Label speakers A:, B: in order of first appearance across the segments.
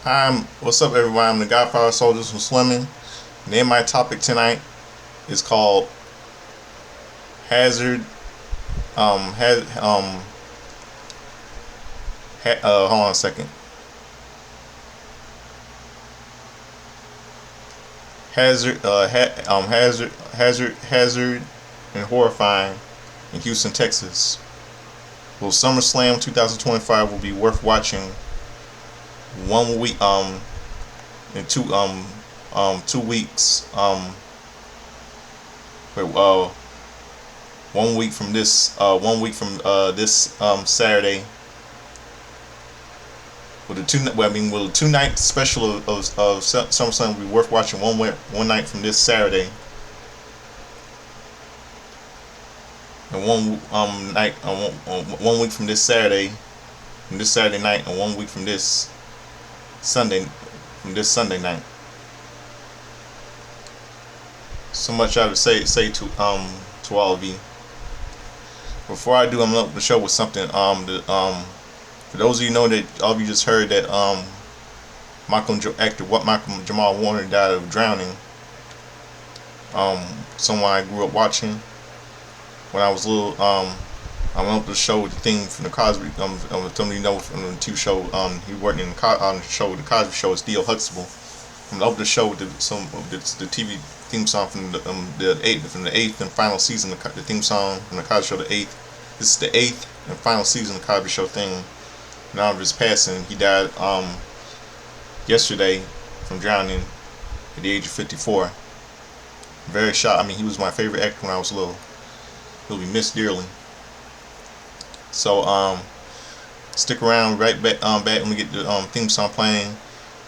A: What's up, everyone? I'm the Godfather Soldiers from Swimming. Name my topic tonight is called Hazard. Has Hold on a second. Hazard, and Horrifying in Houston, Texas. Will SummerSlam 2025 will be worth watching 1 week in 2 weeks wait 1 week from this Saturday with will the 2 night special of SummerSlam be worth watching one night from this Saturday, and night 1 week from this Saturday night, and 1 week from this Sunday night. So much I have to say to all of you. Before I do, I'm gonna open the show with something. For those of you know that all of you just heard that Michael Jamal Warner died of drowning. Someone I grew up watching when I was little. I went up to the show with the theme from the Cosby. Some of you know from the TV show. He worked on the show, the Cosby Show. It's D.L. Huxtable. I'm gonna open the show with the TV theme song from the eighth and final season. The theme song from the Cosby Show, the eighth. This is the eighth and final season of the Cosby Show thing. Now of his passing, he died yesterday from drowning at the age of 54. Very shocked. I mean, he was my favorite actor when I was little. He'll be missed dearly. So stick around right back when we get the theme song playing.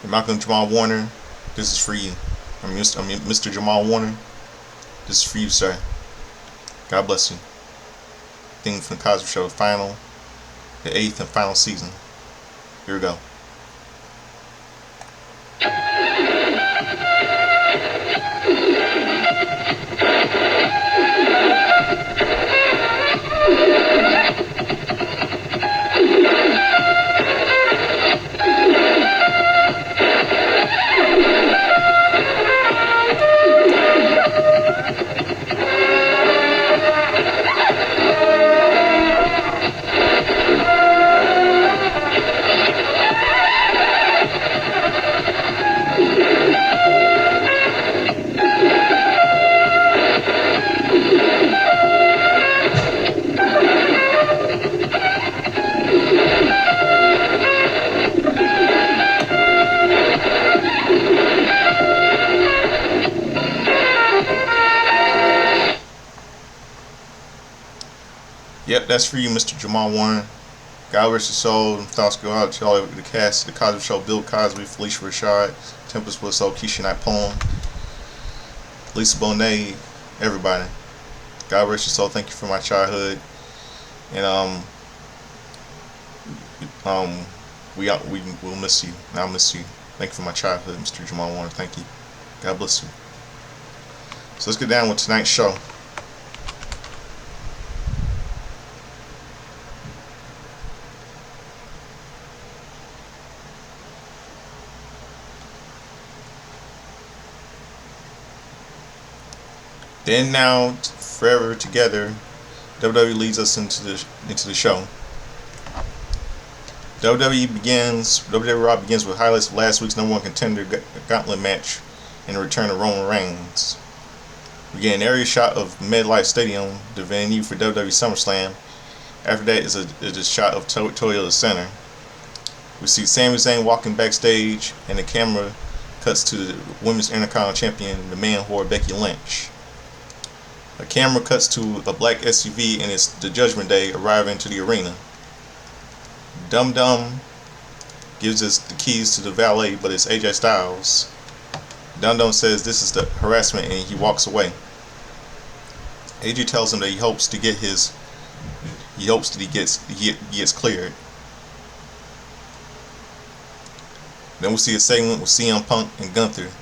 A: And Malcolm Jamal Warner, this is for you. Mr. Jamal Warner, this is for you, sir. God bless you. Theme from the Cosby Show, the eighth and final season. Here we go. Yep, that's for you, Mr. Jamal Warner. God rest his soul. Thoughts go out to all of the cast, the Cosby Show, Bill Cosby, Felicia Rashad, Tempest Winslow, Keisha Knight Poem, Lisa Bonet, everybody. God rest your soul. Thank you for my childhood, and we'll miss you, and I'll miss you. Thank you for my childhood, Mr. Jamal Warner. Thank you. God bless you. So let's get down with tonight's show. Then now, forever together, WWE leads us into the show. WWE Raw begins with highlights of last week's #1 contender gauntlet match and the return of Roman Reigns. We get an area shot of MetLife Stadium, the venue for WWE SummerSlam. After that is a shot of Toyota Center. We see Sami Zayn walking backstage, and the camera cuts to the Women's Intercontinental Champion, the man whore Becky Lynch. A camera cuts to a black SUV, and it's the Judgment Day arriving to the arena. Dum Dum gives us the keys to the valet, but it's AJ Styles. Dum Dum says this is the harassment, and he walks away. AJ tells him that he hopes that he gets cleared. Then we see a segment with CM Punk and Gunther.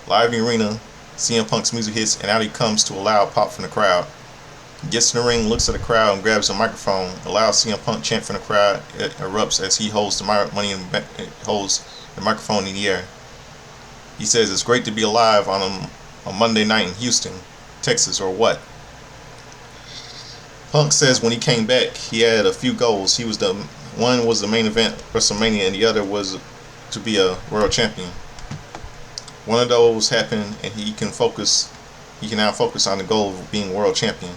A: Live in the arena, CM Punk's music hits, and out he comes to a loud pop from the crowd. He gets in the ring, looks at the crowd, and grabs a microphone. A loud CM Punk chant from the crowd erupts as he holds the microphone in the air. He says it's great to be alive on a Monday night in Houston, Texas, or what? Punk says when he came back, he had a few goals. One was the main event, WrestleMania, and the other was to be a world champion. One of those happened, and he can now focus on the goal of being world champion.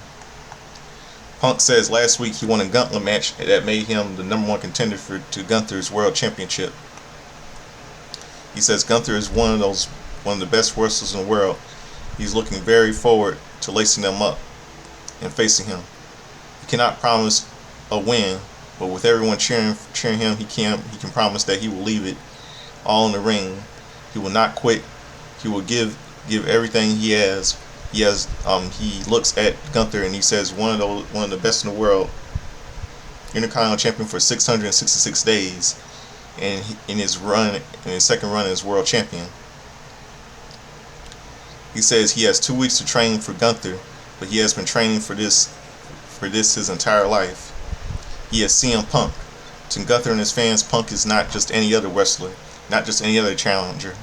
A: Punk says last week he won a gauntlet match that made him the #1 contender to Gunther's world championship. He says Gunther is one of the best wrestlers in the world. He's looking very forward to lacing them up and facing him. He cannot promise a win, but with everyone cheering him, he can promise that he will leave it all in the ring. He will not quit. He will give everything he has. He looks at Gunther and he says one of the best in the world, Intercontinental Champion for 666 days, and in his second run as world champion. He says he has 2 weeks to train for Gunther, but he has been training for this his entire life. He is CM Punk. To Gunther and his fans, Punk is not just any other wrestler, not just any other challenger.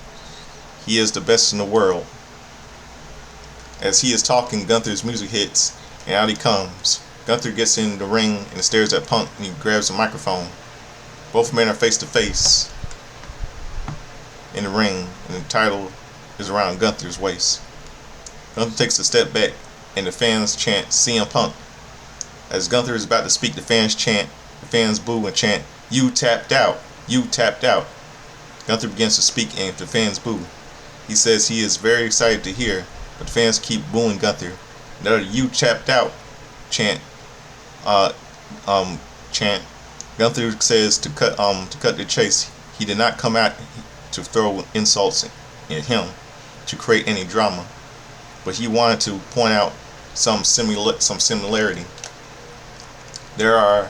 A: He is the best in the world. As he is talking, Gunther's music hits, and out he comes. Gunther gets in the ring and stares at Punk, and he grabs the microphone. Both men are face to face in the ring, and the title is around Gunther's waist. Gunther takes a step back, and the fans chant CM Punk. As Gunther is about to speak, the fans boo and chant, "You tapped out, you tapped out." Gunther begins to speak, and the fans boo. He says he is very excited to hear, but the fans keep booing Gunther. Another "You tapped out" chant. Gunther says to cut the chase. He did not come out to throw insults at him to create any drama, but he wanted to point out some similarity. They are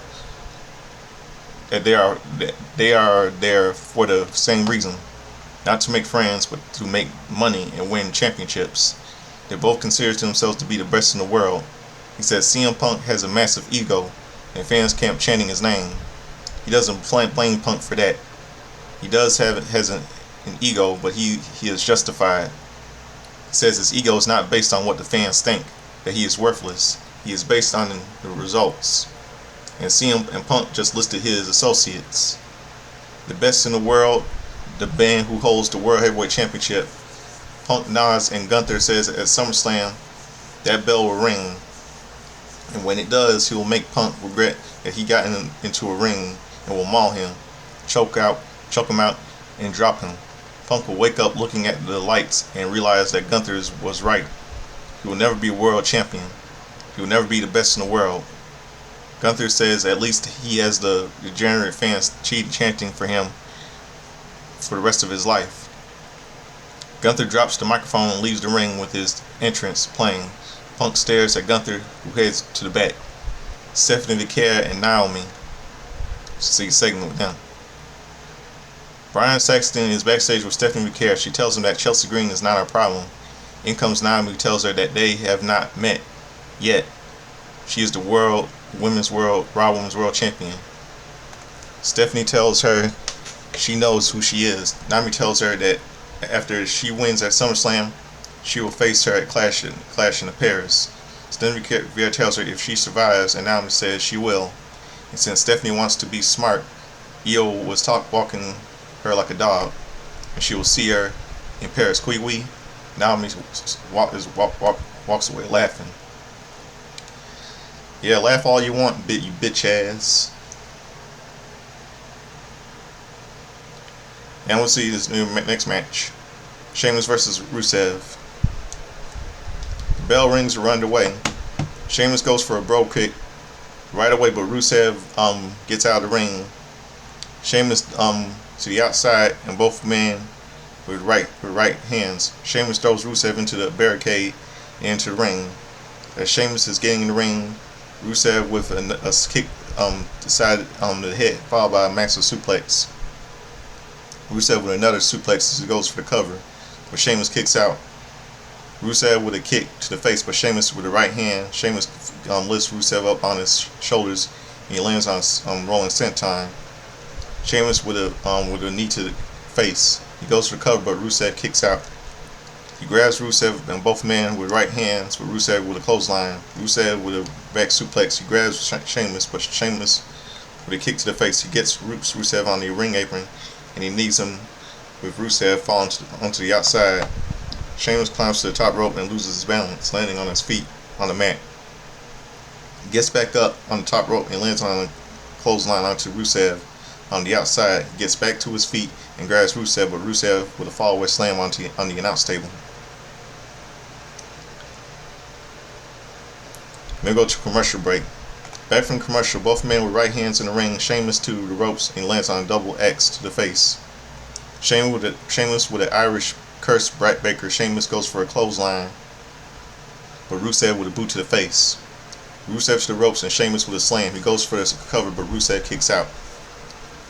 A: there for the same reason, not to make friends, but to make money and win championships. They both consider themselves to be the best in the world. He says CM Punk has a massive ego, and fans kept chanting his name. He doesn't blame Punk for that. He has an ego, but he is justified. He says his ego is not based on what the fans think, that he is worthless. He is based on the results. And CM and Punk just listed his associates. The best in the world, the band who holds the World Heavyweight Championship. Punk nods, and Gunther says at SummerSlam that bell will ring. And when it does, he will make Punk regret that he got into a ring and will maul him, choke him out, and drop him. Punk will wake up looking at the lights and realize that Gunther was right. He will never be a world champion. He will never be the best in the world. Gunther says at least he has the degenerate fans chanting for him for the rest of his life. Gunther drops the microphone and leaves the ring with his entrance playing. Punk stares at Gunther, who heads to the back. Stephanie Vicaire and Naomi. See a segment with them. Brian Saxton is backstage with Stephanie Vicaire. She tells him that Chelsea Green is not her problem. In comes Naomi, who tells her that they have not met yet. She is the Raw Women's World Champion. Stephanie tells her she knows who she is. Naomi tells her that after she wins at SummerSlam, she will face her at Clash in Paris. Stephanie Vicaire tells her if she survives, and Naomi says she will. And since Stephanie wants to be smart, Io was walking her like a dog, and she will see her in Paris. Wwe. Naomi walks away laughing. Yeah, laugh all you want, you bitch ass. And we'll see this new next match. Sheamus versus Rusev. The bell rings are underway. Sheamus goes for a bro kick right away, but Rusev gets out of the ring. Sheamus to the outside, and both men with right hands. Sheamus throws Rusev into the barricade and into the ring. As Sheamus is getting in the ring, Rusev with a kick decided on the head, followed by a massive suplex. Rusev with another suplex as he goes for the cover, but Sheamus kicks out. Rusev with a kick to the face, but Sheamus with the right hand. Sheamus lifts Rusev up on his shoulders, and he lands on rolling senton. Sheamus with a knee to the face. He goes for the cover, but Rusev kicks out. He grabs Rusev and both men with right hands, but Rusev with a clothesline. Rusev with a back suplex. He grabs Sheamus, but Sheamus with a kick to the face. He gets Rusev on the ring apron, and he knees him with Rusev falling onto the outside. Sheamus climbs to the top rope and loses his balance, landing on his feet on the mat. He gets back up on the top rope and lands on a clothesline onto Rusev on the outside. He gets back to his feet and grabs Rusev, but Rusev with a fallaway slam on the announce table. We'll go to commercial break. Back from commercial, both men with right hands in the ring. Sheamus to the ropes and lands on a double X to the face. Sheamus with an Irish curse backer. Sheamus goes for a clothesline, but Rusev with a boot to the face. Rusev to the ropes and Sheamus with a slam. He goes for the cover, but Rusev kicks out.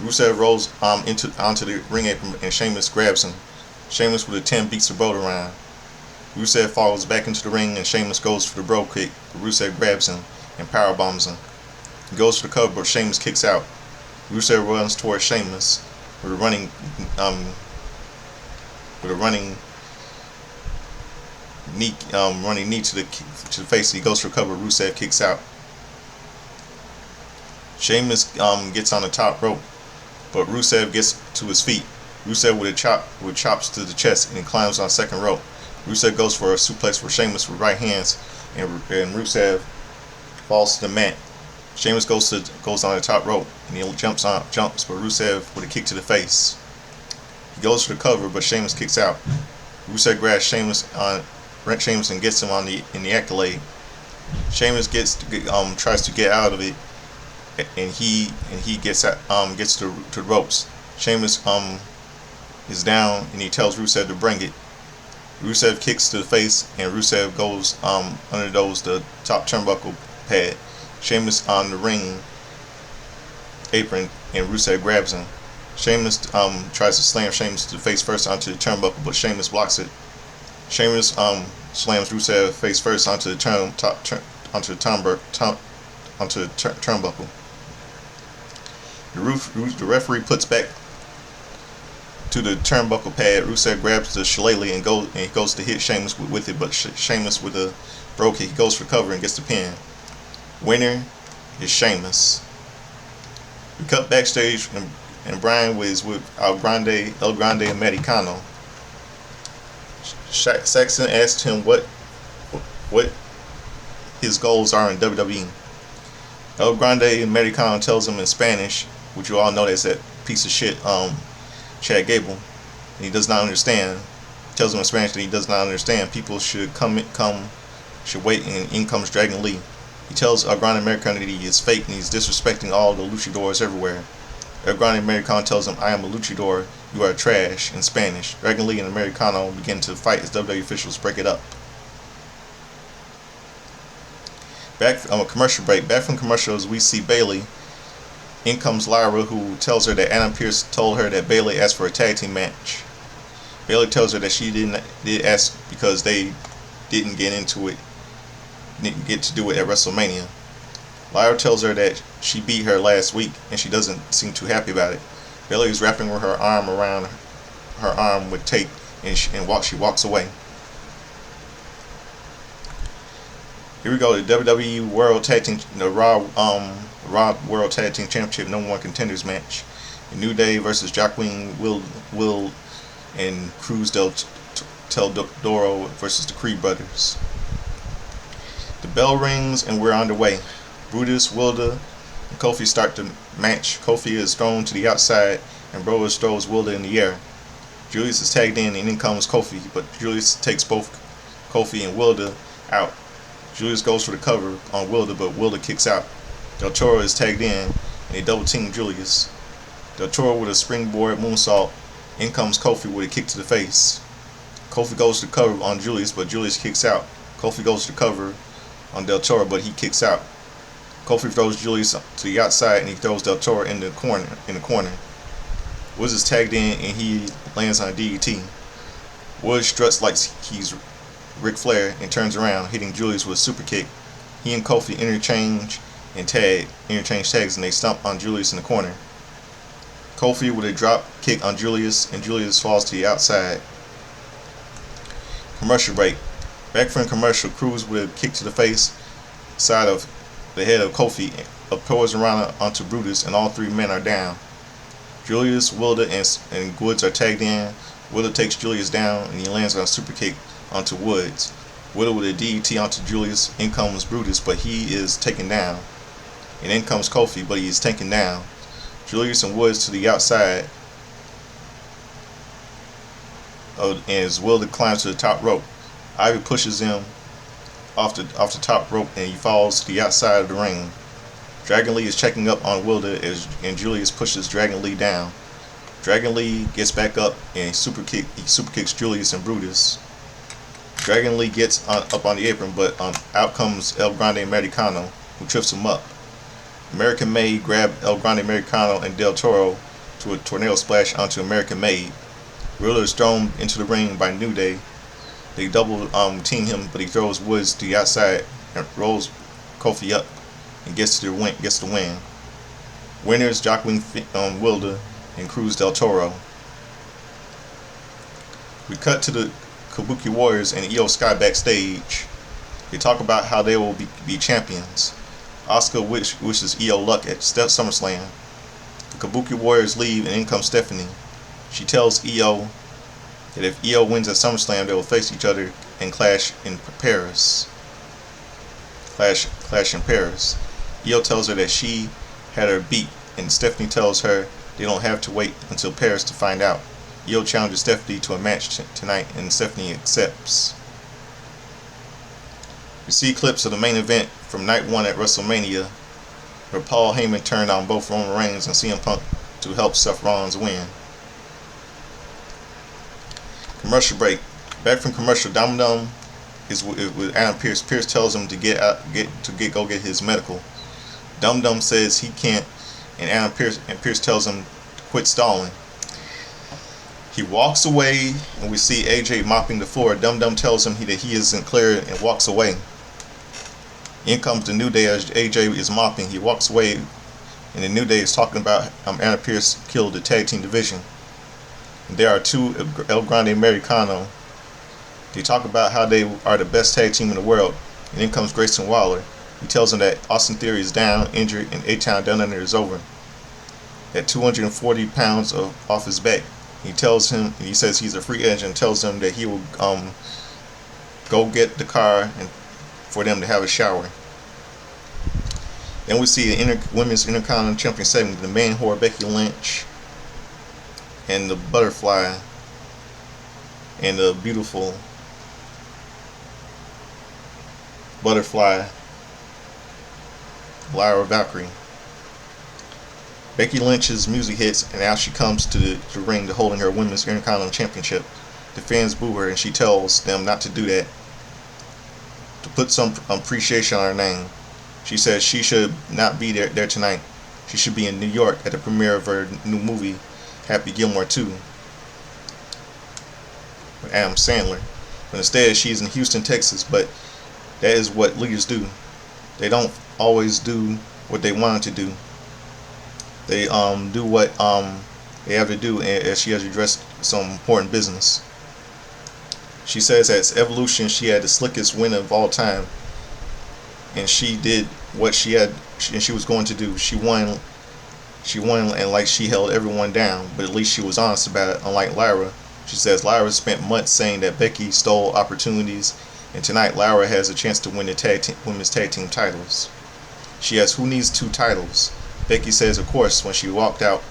A: Rusev rolls onto the ring apron and Sheamus grabs him. Sheamus with a 10 beats the boat around. Rusev falls back into the ring and Sheamus goes for the bro kick, but Rusev grabs him and powerbombs him. He goes for the cover, but Sheamus kicks out. Rusev runs towards Sheamus with a running knee to the face. He goes for cover. Rusev kicks out. Sheamus gets on the top rope, but Rusev gets to his feet. Rusev with chops to the chest and he climbs on second rope. Rusev goes for a suplex for Sheamus with right hands, and Rusev falls to the mat. Sheamus goes on the top rope and he jumps, but Rusev with a kick to the face. He goes for the cover, but Sheamus kicks out. Rusev grabs Sheamus and gets him in the accolade. Sheamus tries to get out of it, and he gets to the ropes. Sheamus is down and he tells Rusev to bring it. Rusev kicks to the face and Rusev goes under the top turnbuckle pad. Sheamus on the ring apron and Rusev grabs him. Sheamus tries to slam Sheamus to the face first onto the turnbuckle, but Sheamus blocks it. Sheamus slams Rusev face first onto the turnbuckle. The referee puts back to the turnbuckle pad. Rusev grabs the shillelagh and he goes to hit Sheamus with it, but Sheamus with a bro kick, he goes for cover and gets the pin. Winner is Sheamus. We cut backstage and Brian was with El Grande Americano. Saxon asked him what his goals are in WWE. El Grande Americano tells him in Spanish, which you all know that's that piece of shit Chad Gable, and he does not understand. Tells him in Spanish that he does not understand. People should should wait, and in comes Dragon Lee. He tells El Grande Americano that he is fake and he's disrespecting all the luchadors everywhere. El Grande Americano tells him, "I am a luchador, you are trash," in Spanish. Dragon Lee and Americano begin to fight as WWE officials break it up. Back from a commercial break. Back from commercials, we see Bayley. In comes Lyra, who tells her that Adam Pearce told her that Bayley asked for a tag team match. Bayley tells her that she did ask because they didn't get to do it at WrestleMania. Lyra tells her that she beat her last week and she doesn't seem too happy about it. Bayley is wrapping her arm around her arm with tape and she walks away. Here we go, the WWE World Tag Team, the Raw World Tag Team Championship No. 1 Contenders match. New Day versus Joaquin Will and Cruz del Toro versus the Creed Brothers. The bell rings and we're underway. Brutus, Wilder, and Kofi start the match. Kofi is thrown to the outside and Brodus throws Wilder in the air. Julius is tagged in and in comes Kofi, but Julius takes both Kofi and Wilder out. Julius goes for the cover on Wilder, but Wilder kicks out. Del Toro is tagged in and they double team Julius. Del Toro with a springboard moonsault. In comes Kofi with a kick to the face. Kofi goes to the cover on Julius, but Julius kicks out. Kofi goes to the cover on Del Toro, but he kicks out. Kofi throws Julius to the outside and he throws Del Toro in the corner. Woods is tagged in and he lands on a DDT. Woods struts like he's Ric Flair and turns around, hitting Julius with a super kick. He and Kofi interchange tags, and they stomp on Julius in the corner. Kofi with a drop kick on Julius, and Julius falls to the outside. Commercial break. Back from commercial, Cruz with a kick to the face, side of the head of Kofi, pours around onto Brutus, and all three men are down. Julius, Wilder, and Woods are tagged in. Wilder takes Julius down, and he lands on a super kick onto Woods. Wilder with a DDT onto Julius. In comes Brutus, but he is taken down. And in comes Kofi, but he is taken down. Julius and Woods to the outside. And as Wilder climbs to the top rope, Ivy pushes him off the top rope, and he falls to the outside of the ring. Dragon Lee is checking up on Wilder, and Julius pushes Dragon Lee down. Dragon Lee gets back up and he super kicks Julius and Brutus. Dragon Lee gets up on the apron, but out comes El Grande Americano, who trips him up. American Made grab El Grande Americano and Del Toro to a tornado splash onto American Made. Riddler is thrown into the ring by New Day. They double team him, but he throws Woods to the outside and rolls Kofi up and gets the win. Winners Jacqueline Wilder and Cruz Del Toro. We cut to the Kabuki Warriors and Io Sky backstage. They talk about how they will be champions. Asuka wishes Io luck at SummerSlam. The Kabuki Warriors leave, and in comes Stephanie. She tells Io that if Io wins at SummerSlam, they will face each other and clash in Paris. Clash in Paris. Io tells her that she had her beat, and Stephanie tells her they don't have to wait until Paris to find out. Io challenges Stephanie to a match tonight, and Stephanie accepts. We see clips of the main event from night 1 at WrestleMania, where Paul Heyman turned on both Roman Reigns and CM Punk to help Seth Rollins win. Commercial break. Back from commercial, Dum Dum is with Adam Pearce. Pearce tells him to go get his medical. Dum Dum says he can't, and Pearce tells him to quit stalling. He walks away, and we see AJ mopping the floor. Dum Dum tells him that he isn't clear and walks away. In comes the New Day as AJ is mopping. He walks away, and the New Day is talking about Adam Pearce killed the tag team division. And there are two El Grande Americano. They talk about how they are the best tag team in the world. And in comes Grayson Waller. He tells him that Austin Theory is down, injured, and A-Town Down Under is over. At 240 pounds off his back. He says he's a free agent, and tells them that he will go get the car and for them to have a shower. Then we see the Women's Intercontinental Champion segment, the man whore Becky Lynch and the butterfly and the beautiful butterfly Lyra Valkyrie. Becky Lynch's music hits, and out she comes to the ring to holding her Women's Intercontinental Championship. The fans boo her, and she tells them not to do that, to put some appreciation on her name. She says she should not be there tonight. She should be in New York at the premiere of her new movie, Happy Gilmore 2, with Adam Sandler. But instead, she's in Houston, Texas. But that is what leaders do. They don't always do what they wanted to do. They do what they have to do, as she has addressed some important business. She says at Evolution she had the slickest win of all time, and she did what she was going to do. She won, and like she held everyone down, but at least she was honest about it. Unlike Lyra, she says Lyra spent months saying that Becky stole opportunities, and tonight Lyra has a chance to win the women's tag team titles. She asks, who needs 2 titles? Becky says, of course, when she walked out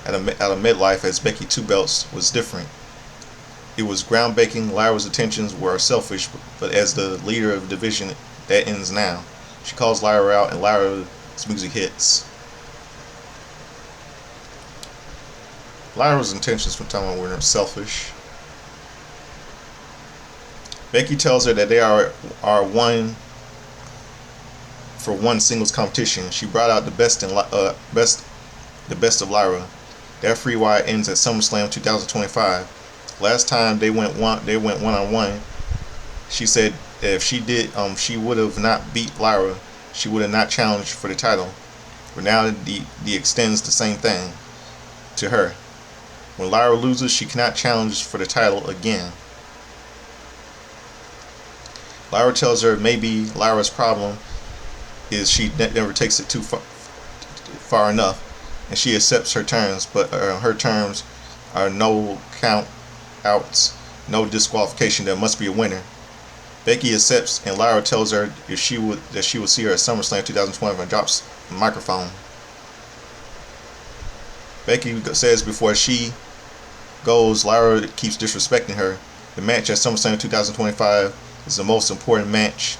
A: of midlife as Becky 2 belts was different. It was groundbreaking. Lyra's intentions were selfish, but as the leader of the division, that ends now. She calls Lyra out, and Lyra's music hits. Lyra's intentions from time were selfish. Becky tells her that they are one for one singles competition. She brought out the best of Lyra. That free ride ends at SummerSlam 2025. Last time they went one on one, She said if she would have not beat Lyra, she would have not challenged for the title. But now the extends the same thing to her. When Lyra loses, she cannot challenge for the title again. Lyra tells her maybe Lyra's problem is she never takes it too far enough, and she accepts her terms, but her terms are no count outs, no disqualification. There must be a winner. Becky accepts, and Lyra tells her that she will see her at SummerSlam 2020 and drops the microphone. Becky says before she goes, Lyra keeps disrespecting her. The match at SummerSlam 2025 is the most important match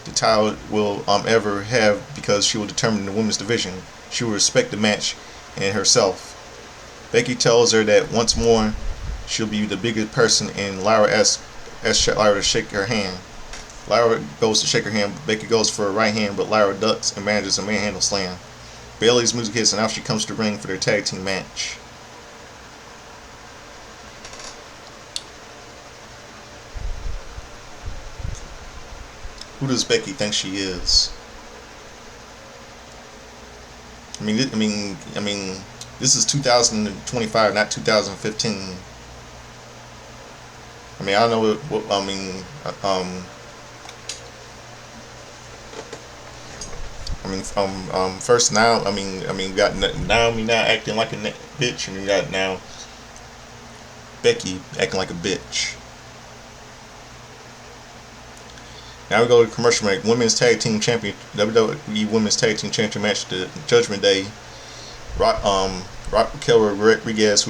A: the title will ever have, because she will determine the women's division. She will respect the match and herself. Becky tells her that once more she'll be the biggest person, and Lyra asks Lyra to shake her hand. Lyra goes to shake her hand, but Becky goes for a right hand, but Lyra ducks and manages a manhandle slam. Bayley's music hits, and now she comes to the ring for their tag team match. Who does Becky think she is? I mean, this is 2025, not 2015. I mean, I don't know what I mean. First now, we got Naomi now acting like a bitch, and we got now Becky acting like a bitch. Now we go to commercial break. Women's Tag Team Champion, WWE Women's Tag Team Champion match, the Judgment Day. Raquel Rodriguez,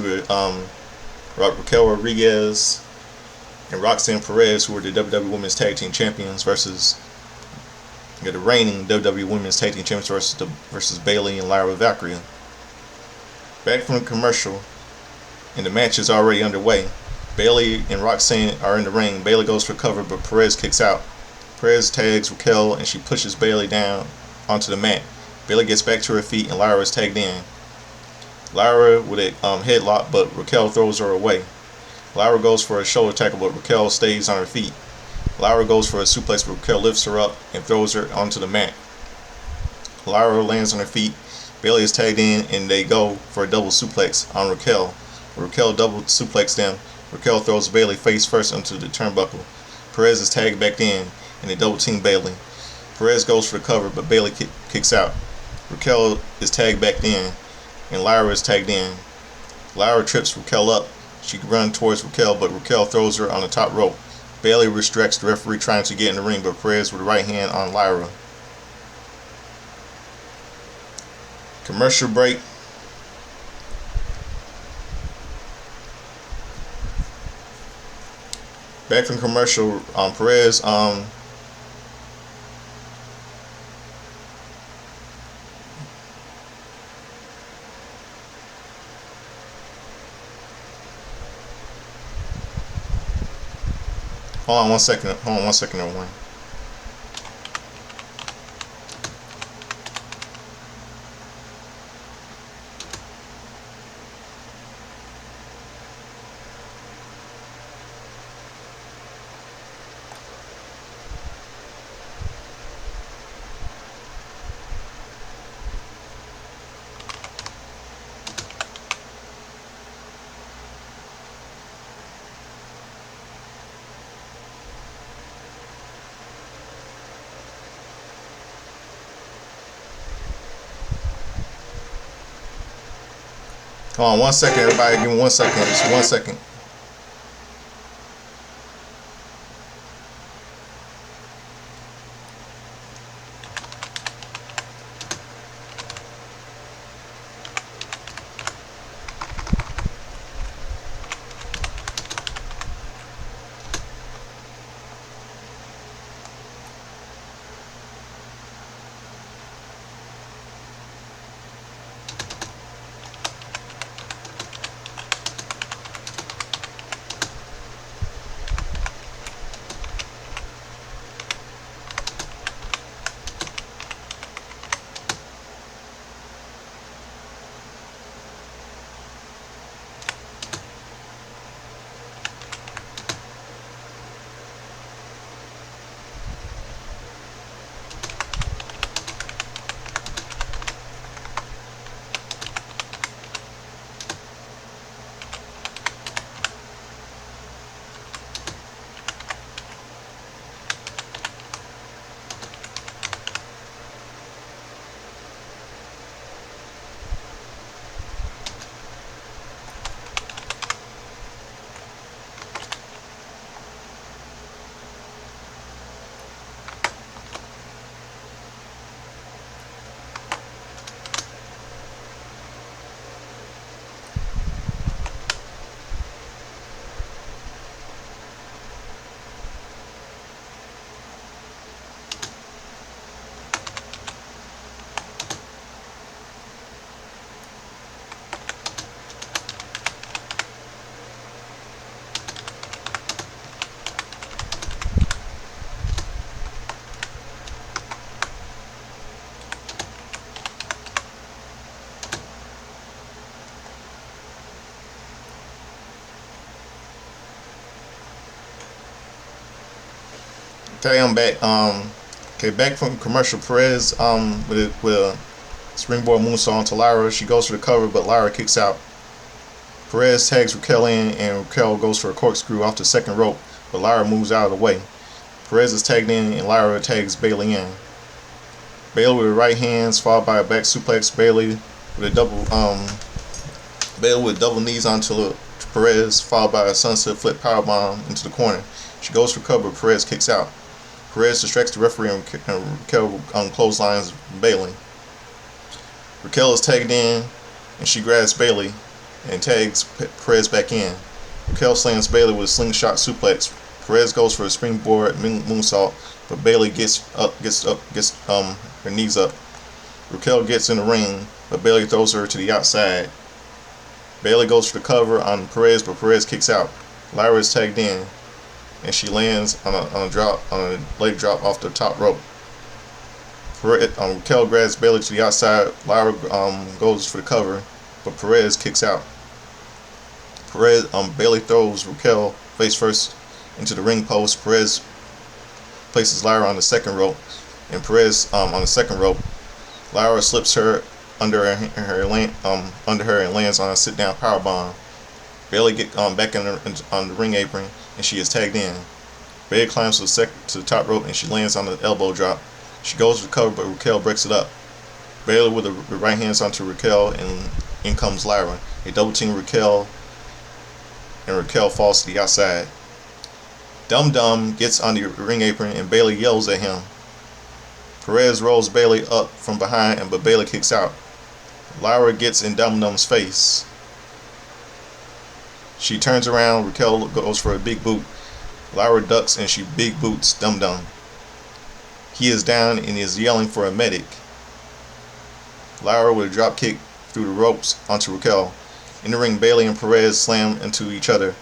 A: and Roxanne Perez, who were the WWE Women's Tag Team Champions, versus the reigning WWE Women's Tag Team Champions versus Bayley and Lyra Valkyria. Back from the commercial, and the match is already underway. Bayley and Roxanne are in the ring. Bayley goes for cover, but Perez kicks out. Perez tags Raquel, and she pushes Bayley down onto the mat. Bayley gets back to her feet, and Lyra is tagged in. Lyra with a headlock, but Raquel throws her away. Lyra goes for a shoulder tackle, but Raquel stays on her feet. Lyra goes for a suplex, but Raquel lifts her up and throws her onto the mat. Lyra lands on her feet. Bayley is tagged in, and they go for a double suplex on Raquel. Raquel double suplex them. Raquel throws Bayley face first onto the turnbuckle. Perez is tagged back in, and they double team Bayley. Perez goes for the cover, but Bayley kicks out. Raquel is tagged back in, and Lyra is tagged in. Lyra trips Raquel up. She runs towards Raquel, but Raquel throws her on the top rope. Bayley restricts the referee trying to get in the ring, but Perez with the right hand on Lyra. Commercial break. Back from commercial, Perez Hold on one second, everyone. Hold on 1 second, everybody. Give me 1 second. Just 1 second. Okay, I'm back. Okay, back from commercial. Perez with a springboard moonsault onto Lyra. She goes for the cover, but Lyra kicks out. Perez tags Raquel in, and Raquel goes for a corkscrew off the second rope, but Lyra moves out of the way. Perez is tagged in, and Lyra tags Bayley in. Bayley with the right hands, followed by a back suplex. Bayley with double knees onto Perez, followed by a sunset flip powerbomb into the corner. She goes for cover, Perez kicks out. Perez distracts the referee, and Raquel clotheslines Bayley. Raquel is tagged in, and she grabs Bayley and tags Perez back in. Raquel slams Bayley with a slingshot suplex. Perez goes for a springboard moonsault, but Bayley gets her knees up. Raquel gets in the ring, but Bayley throws her to the outside. Bayley goes for the cover on Perez, but Perez kicks out. Lyra is tagged in, and she lands on a leg drop off the top rope. Raquel grabs Bayley to the outside. Lyra goes for the cover, but Perez kicks out. Bayley throws Raquel face first into the ring post. Perez places Lyra on the second rope, and Perez on the second rope. Lyra slips her under her and lands on a sit-down powerbomb. Bayley gets back on the ring apron, and she is tagged in. Bayley climbs to the top rope, and she lands on the elbow drop. She goes to the cover, but Raquel breaks it up. Bayley with the right hands onto Raquel, and in comes Lyra. They double team Raquel, and Raquel falls to the outside. Dum Dum gets on the ring apron, and Bayley yells at him. Perez rolls Bayley up from behind, but Bayley kicks out. Lyra gets in Dum Dum's face. She turns around. Raquel goes for a big boot. Lyra ducks, and she big boots Dum Dum. He is down and is yelling for a medic. Lyra with a drop kick through the ropes onto Raquel. In the ring, Bayley and Perez slam into each other.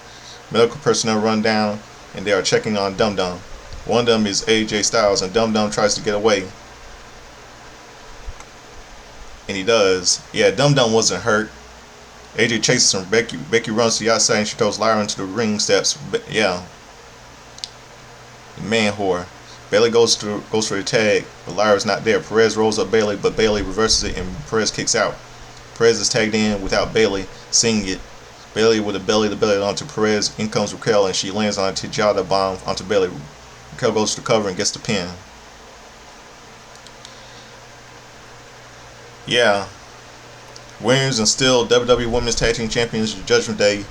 A: Medical personnel run down, and they are checking on Dum Dum. One of them is AJ Styles, and Dum Dum tries to get away. And he does. Yeah, Dum Dum wasn't hurt. AJ chases him. Becky runs to the outside, and she throws Lyra into the ring steps. Yeah. Man whore. Bayley goes for the tag, but Lyra's not there. Perez rolls up Bayley, but Bayley reverses it, and Perez kicks out. Perez is tagged in without Bayley seeing it. Bayley with a belly-to-belly onto Perez. In comes Raquel, and she lands on a Tejada bomb onto Bayley. Raquel goes to the cover and gets the pin. Yeah. Winners and still WWE Women's Tag Team Champions Judgment Day,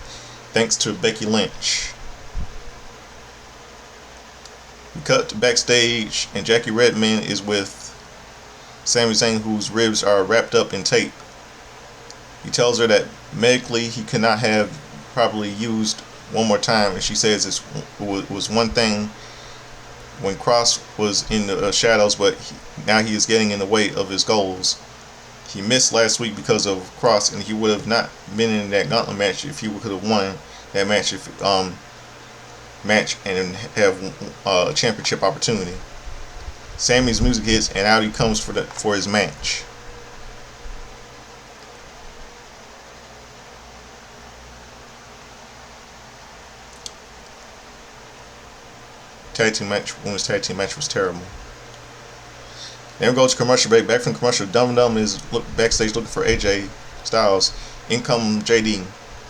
A: thanks to Becky Lynch. We cut to backstage, and Jackie Redmond is with Sami Zayn, whose ribs are wrapped up in tape. He tells her that medically he could not have probably used one more time, and she says it was one thing when Cross was in the shadows, but now he is getting in the way of his goals. He missed last week because of Cross, and he would have not been in that gauntlet match if he could have won that match and have a championship opportunity. Sammy's music hits, and out he comes for his match. Women's tag team match was terrible. Then we go to commercial break. Back from commercial, Dum Dum is backstage looking for AJ Styles. In come JD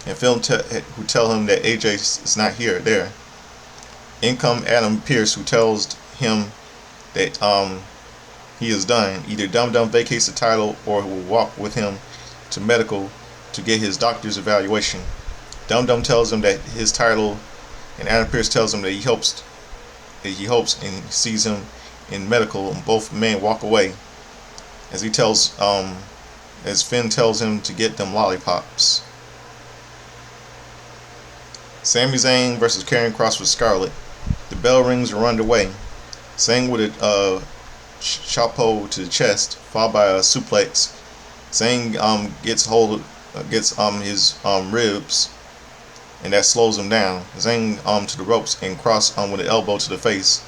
A: and Phil who tell him that AJ is not there. In come Adam Pearce, who tells him that he is done. Either Dum Dum vacates the title or he will walk with him to medical to get his doctor's evaluation. Dum Dum tells him that his title, and Adam Pearce tells him that he hopes and sees him in medical, and both men walk away as Finn tells him to get them lollipops. Sami Zayn versus Karrion Kross with Scarlett. The bell rings and run away. Zayn with a chapeau to the chest, followed by a suplex. Zayn gets his ribs, and that slows him down. Zayn to the ropes, and Kross with an elbow to the face.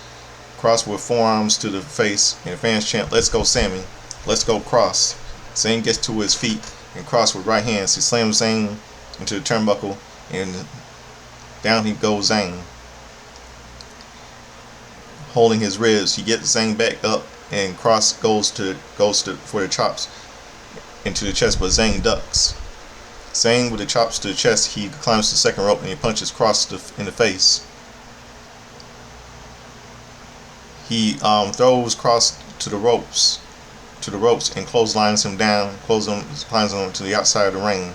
A: Kross with forearms to the face, and fans chant, "Let's go Sammy, let's go Kross." Zayn gets to his feet, and Kross with right hands. He slams Zayn into the turnbuckle, and down he goes Zayn. holding his ribs. He gets Zayn back up, and Cross goes to for the chops into the chest, but Zayn ducks. Zayn with the chops to the chest, he climbs the second rope and he punches Cross in the face. He throws Cross to the ropes and clotheslines him down, climbs him to the outside of the ring.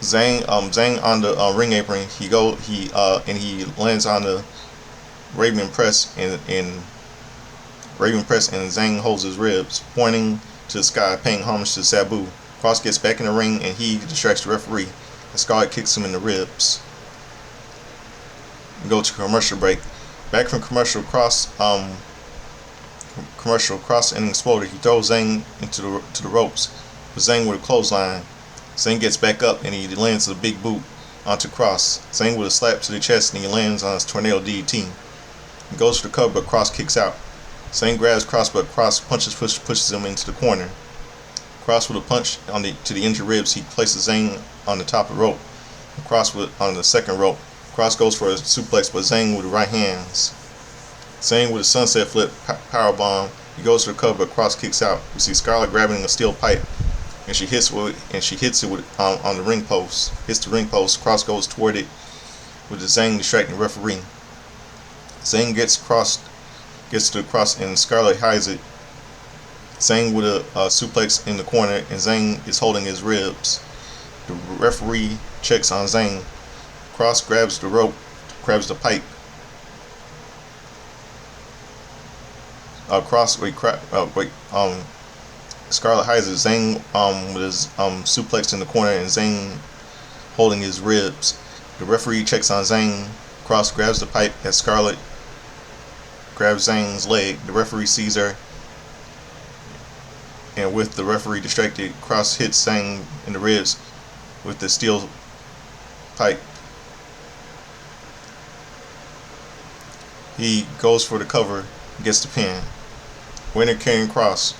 A: Zayn on the ring apron, he lands on the Raven press and Zayn holds his ribs, pointing to the sky, paying homage to Sabu. Cross gets back in the ring and he distracts the referee. And Scarlett kicks him in the ribs. We go to commercial break. Back from commercial, Cross and Exploder. He throws Zayn to the ropes, but Zayn with a clothesline. Zayn gets back up and he lands a big boot onto Cross. Zayn with a slap to the chest and he lands on his tornado DDT. He goes for the cover, but Cross kicks out. Zayn grabs Cross, but Cross pushes him into the corner. Cross with a punch to the injured ribs. He places Zayn on the top of the rope. Cross on the second rope. Cross goes for a suplex, but Zayn with the right hands. Zayn with a sunset flip powerbomb. He goes for the cover, but Cross kicks out. We see Scarlett grabbing a steel pipe, and she hits it on the ring post. Hits the ring post. Cross goes toward it, with the Zayn distracting the referee. Zayn gets to the Cross and Scarlett hides it. Zayn with a suplex in the corner, and Zayn is holding his ribs. The referee checks on Zayn. Cross grabs the rope, grabs the pipe. Scarlett hides it. Zayn with his suplex in the corner, and Zayn holding his ribs. The referee checks on Zayn. Cross grabs the pipe as Scarlett grabs Zayn's leg. The referee sees her, and with the referee distracted, Cross hits Zayn in the ribs with the steel pipe. He goes for the cover, gets the pin. Winner Karrion Kross.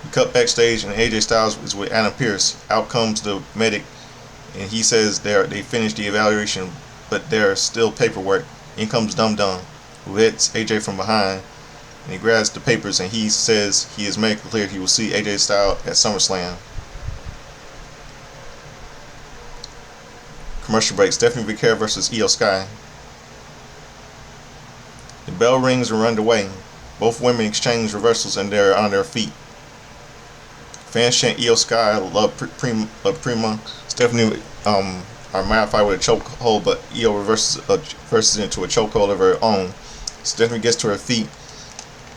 A: We cut backstage and AJ Styles is with Adam Pearce. Out comes the medic and he says they finished the evaluation, but there's still paperwork. In comes Dum Dum, who hits AJ from behind, and he grabs the papers and he says he is medically cleared. He will see AJ Styles at SummerSlam. Commercial break. Stephanie Vicare versus Io Sky. The bell rings and run away. Both women exchange reversals and they're on their feet. Fans chant Io Sky, love Prima. Stephanie are modified with a chokehold, but Io reverses into a chokehold of her own. Stephanie gets to her feet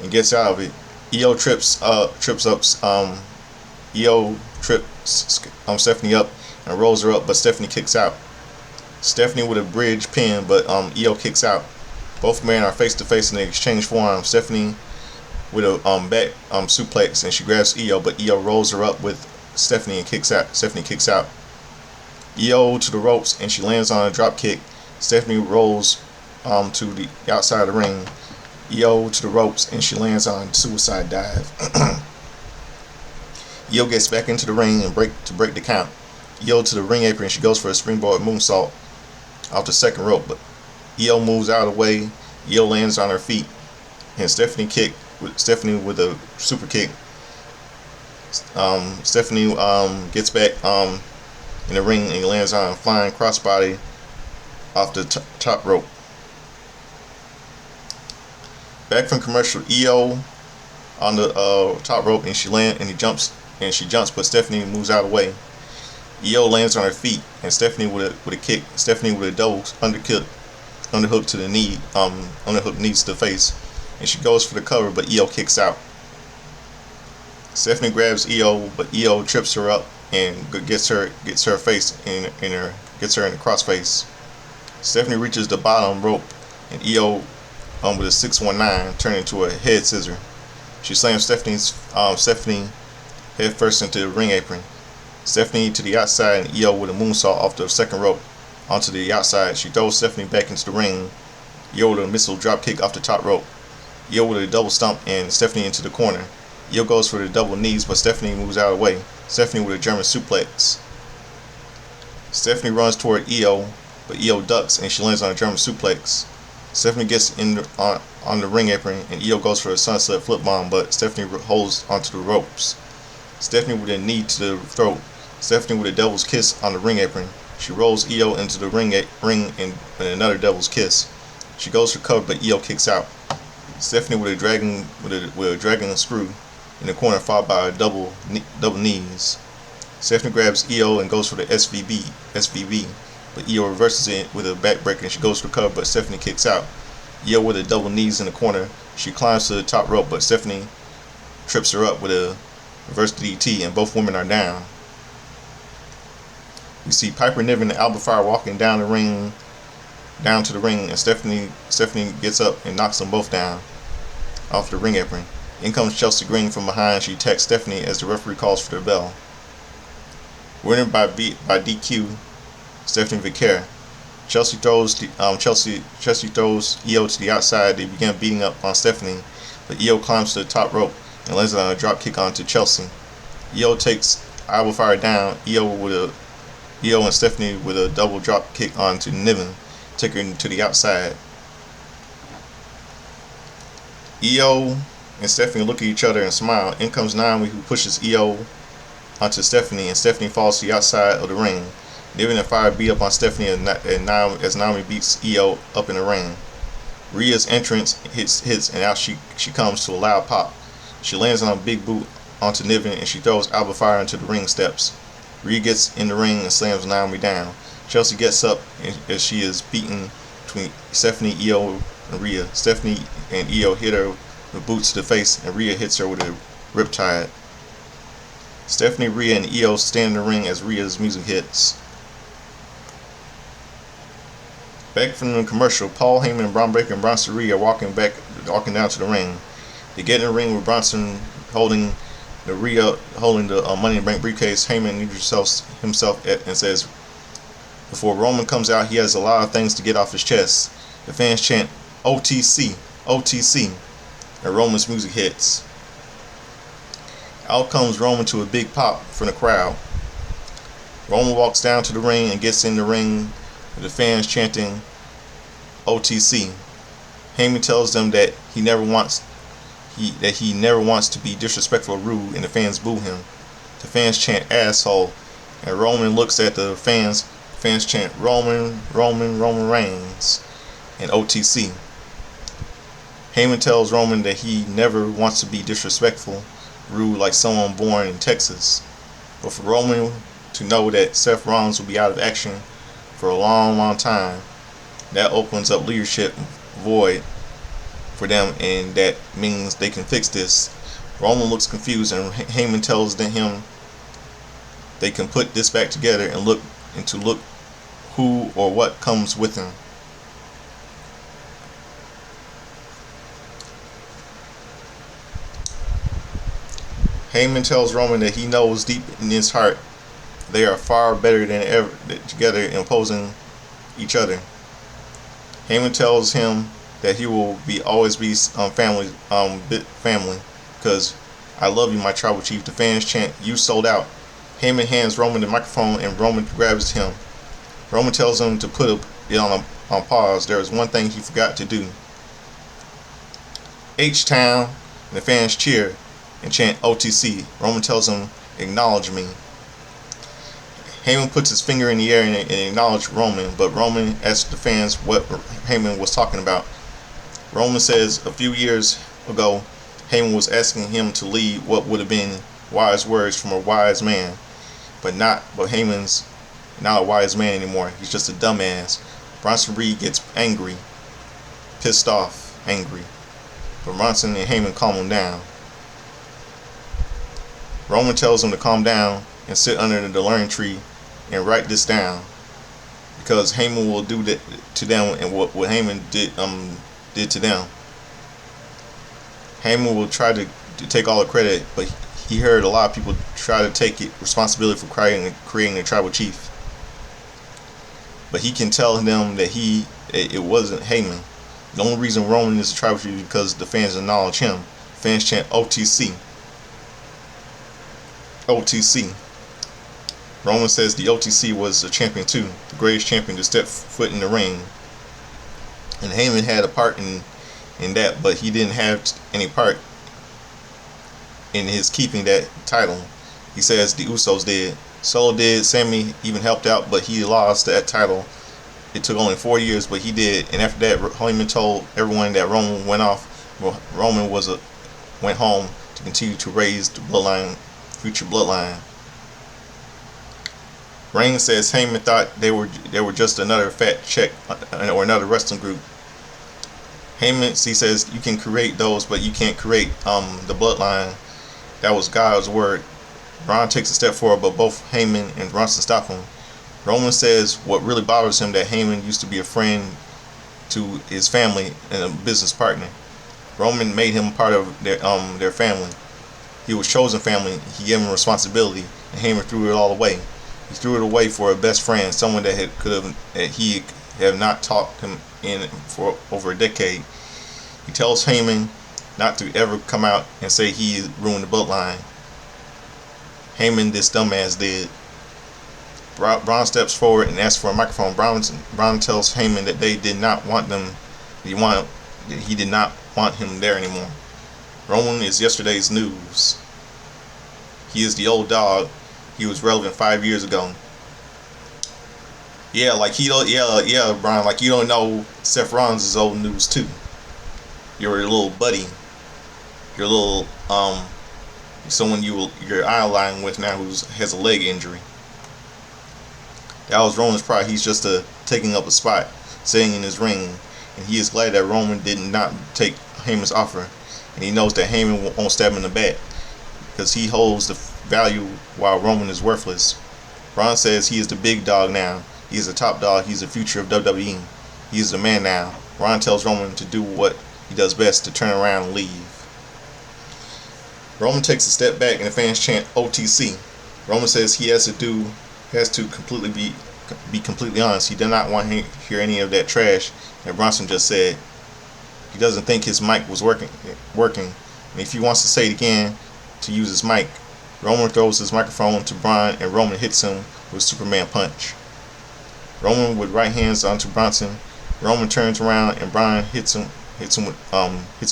A: and gets out of it. Io trips Stephanie up and rolls her up, but Stephanie kicks out. Stephanie with a bridge pin, but Io kicks out. Both men are face to face and they exchange forearms. Stephanie with a back suplex and she grabs Io, but Io rolls her up with Stephanie and kicks out. Stephanie kicks out. Io to the ropes and she lands on a drop kick. Stephanie rolls to the outside of the ring. Io to the ropes and she lands on a suicide dive. Io gets back into the ring and break the count. Io to the ring apron and she goes for a springboard moonsault off the second rope, but Io moves out of the way. Io lands on her feet, and Stephanie with a super kick. Stephanie gets back in the ring and lands on a flying crossbody off the top rope. Back from commercial, Io on the top rope and she jumps, but Stephanie moves out of the way. Io lands on her feet and Stephanie with a kick. Stephanie with a double underhook to the knee, underhook knees to the face, and she goes for the cover, but Io kicks out. Stephanie grabs Io, but Io trips her up and gets her face in the crossface. Stephanie reaches the bottom rope, and Io with a 619 turns into a head scissor. She slams Stephanie head first into the ring apron. Stephanie to the outside and Io with a moonsault off the second rope onto the outside. She throws Stephanie back into the ring. Io with a missile drop kick off the top rope. Io with a double stomp and Stephanie into the corner. Io goes for the double knees, but Stephanie moves out of the way. Stephanie with a German suplex. Stephanie runs toward Io but Io ducks and she lands on a German suplex. Stephanie gets on the ring apron and Io goes for a sunset flip bomb, but Stephanie holds onto the ropes. Stephanie with a knee to the throat. Stephanie with a devil's kiss on the ring apron. She rolls Io into the ring and another devil's kiss. She goes for cover, but Io kicks out. Stephanie with a dragon screw in the corner, followed by a double knees. Stephanie grabs Io and goes for the SVB, but Io reverses it with a backbreaker and she goes for cover, but Stephanie kicks out. Io with a double knees in the corner. She climbs to the top rope, but Stephanie trips her up with a reverse DDT, and both women are down. We see Piper Niven and Alba Fyre walking down to the ring, and Stephanie gets up and knocks them both down off the ring apron. In comes Chelsea Green from behind. She attacks Stephanie as the referee calls for the bell. Winner by DQ, Stephanie Vicaire. Chelsea throws Io to the outside. They begin beating up on Stephanie, but Io climbs to the top rope and lands on a drop kick onto Chelsea. Io takes Alba Fyre down. Io and Stephanie with a double drop kick onto Niven, take her to the outside. Io and Stephanie look at each other and smile. In comes Naomi, who pushes Io onto Stephanie, and Stephanie falls to the outside of the ring. Niven and Fire beat up on Stephanie as Naomi beats Io up in the ring. Rhea's entrance hits and out she comes to a loud pop. She lands on a big boot onto Niven and she throws Alba Fyre into the ring steps. Rhea gets in the ring and slams Naomi down. Chelsea gets up as she is beaten between Stephanie, Io, and Rhea. Stephanie and Io hit her with boots to the face, and Rhea hits her with a riptide. Stephanie, Rhea, and Io stand in the ring as Rhea's music hits. Back from the commercial, Paul Heyman and Braun Breaker and Bronson Reed are walking down to the ring. They get in the ring with Bronson holding the Money in the Bank briefcase. Heyman introduces himself and says, before Roman comes out, he has a lot of things to get off his chest. The fans chant, OTC, OTC, and Roman's music hits. Out comes Roman to a big pop from the crowd. Roman walks down to the ring and gets in the ring with the fans chanting OTC. Heyman tells them that he never wants to be disrespectful or rude, and the fans boo him. The fans chant asshole, and Roman looks at the fans. Fans chant Roman Reigns, and OTC. Heyman tells Roman that he never wants to be disrespectful, rude like someone born in Texas. But for Roman to know that Seth Rollins will be out of action for a long time, that opens up leadership void for them, and that means they can fix this. Roman looks confused, and Heyman tells him they can put this back together and look who or what comes with him. Heyman tells Roman that he knows deep in his heart they are far better than ever together, imposing each other. Heyman tells him that he will always be family, because I love you, my tribal chief. The fans chant, you sold out. Heyman hands Roman the microphone and Roman grabs him. Roman tells him to put it on pause. There is one thing he forgot to do. H-Town, and the fans cheer and chant OTC. Roman tells him, acknowledge me. Heyman puts his finger in the air and acknowledges Roman, but Roman asks the fans what Heyman was talking about. Roman says a few years ago, Heyman was asking him to lead what would have been wise words from a wise man, but Heyman's not a wise man anymore. He's just a dumbass. Bronson Reed gets angry, pissed off, angry, but Bronson and Heyman calm him down. Roman tells him to calm down and sit under the learning tree and write this down, because Heyman will do that to them, and what Heyman did to them. Heyman will try to take all the credit, but he heard a lot of people try to take responsibility for creating a tribal chief. But he can tell them that it wasn't Heyman. The only reason Roman is a tribal chief is because the fans acknowledge him. Fans chant OTC. OTC. Roman says the OTC was a champion too, the greatest champion to step foot in the ring. And Heyman had a part in that, but he didn't have any part in his keeping that title. He says the Usos did. Solo did. Sammy even helped out, but he lost that title. It took only 4 years, but he did. And after that, Heyman told everyone that Roman went off. Well, Roman went home to continue to raise the future bloodline. Reigns says Heyman thought they were just another fat check or another wrestling group. Heyman, he says you can create those, but you can't create the bloodline. That was God's word. Braun takes a step forward, but both Heyman and Bronson stop him. Roman says what really bothers him that Heyman used to be a friend to his family and a business partner. Roman made him part of their family. He was chosen family. He gave him responsibility, and Heyman threw it all away. He threw it away for a best friend, someone that he have not talked him in for over a decade. He tells Heyman not to ever come out and say he ruined the bloodline. Heyman, this dumbass, did. Braun steps forward and asks for a microphone. Braun tells Heyman that they did not want them. He did not want him there anymore. Roman is yesterday's news. He is the old dog. He was relevant 5 years ago. Yeah, like Brian, like you don't know Seth Rollins is old news too. Your little buddy, your little someone you're eye-lying with now who has a leg injury. That was Roman's pride. He's just taking up a spot, sitting in his ring, and he is glad that Roman did not take Heyman's offer, and he knows that Heyman won't stab him in the back because he holds the value while Roman is worthless. Braun says he is the big dog now. He is the top dog. He's the future of WWE. He is the man now. Braun tells Roman to do what he does best, to turn around and leave. Roman takes a step back and the fans chant OTC. Roman says he has to completely be completely honest. He did not want to hear any of that trash that Bronson just said. He doesn't think his mic was working. And if he wants to say it again, to use his mic, Roman throws his microphone to Braun and Roman hits him with a Superman punch. Roman with right hands onto Bronson. Roman turns around and Braun hits him with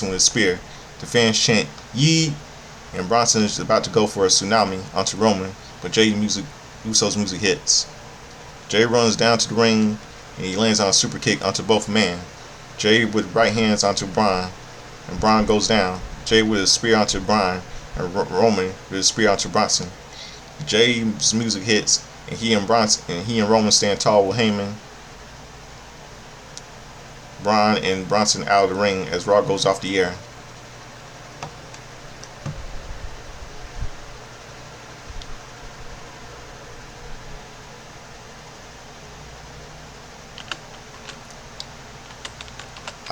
A: a spear. The fans chant "Yee!" and Bronson is about to go for a tsunami onto Roman, but Uso's music hits. Jay runs down to the ring and he lands on a super kick onto both men. Jay with right hands onto Braun, and Braun goes down. Jay with a spear onto Braun, and Roman with a spear onto Bronson. Jay's music hits, and he and Roman stand tall with Heyman, Braun, and Bronson out of the ring as Raw goes off the air.